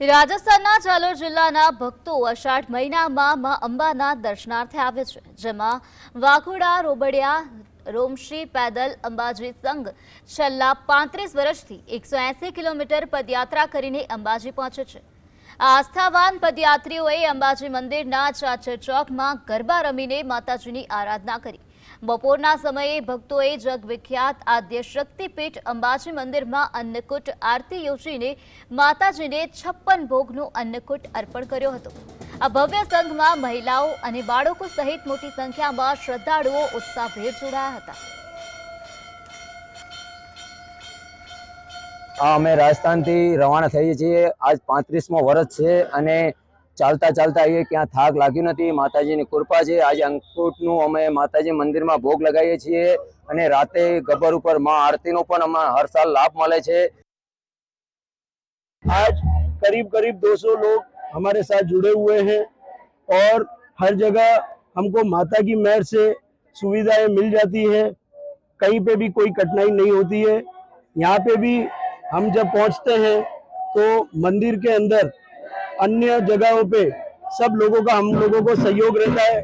રાજસ્થાનના જાલોર જિલ્લાના ભક્તો અષાઢ મહિનામાં મા અંબાના દર્શનાર્થે આવે છે, જેમાં વાઘોડા, રોબડિયા, રોમશી પેદલ અંબાજી સંઘ છેલ્લા 35 વર્ષથી 180 કિલોમીટર પદયાત્રા કરીને અંબાજી પહોંચે છે। આસ્થાવાન પદયાત્રીઓએ અંબાજી મંદિરના ચાચર ચોકમાં ગરબા રમીને માતાજીની આરાધના કરી। બપોરના સમયે ભક્તોએ જગવિખ્યાત આદ્ય શક્તિપીઠ અંબાજી મંદિરમાં અન્નકૂટ આરતી યોજીને માતાજીને 56 ભોગનો અન્નકૂટ અર્પણ કર્યો હતો। આ ભવ્ય સંઘમાં મહિલાઓ અને બાળકો સહિત મોટી સંખ્યામાં શ્રદ્ધાળુઓ ઉત્સાહભેર જોડાયા હતા। અમે રાજસ્થાनથી રવાના થઈએ છીએ। આજ 35મો વર્ષ છે અને ચાલતા ચાલતા એ ક્યાં થાક લાગ્યો નથી। માતાજીની કૃપા છે। આજે અંકુટનું અમે માતાજી મંદિરમાં ભોગ લગાવીએ છીએ અને રાતે ગબ્બર ઉપર માં આરતીનો પણ અમને હર साल लाभ મળે છે। आज करीब करीब 200 लोग हमारे साथ जुड़े हुए हैं और हर जगह हमको माता की मेहर से सुविधाएं मिल जाती है। कहीं पे भी कोई कठिनाई नहीं होती है। यहाँ पे भी हम जब पहुँचते हैं तो मंदिर के अंदर अन्य जगहों पे सब लोगों का हम लोगों को सहयोग रहता है।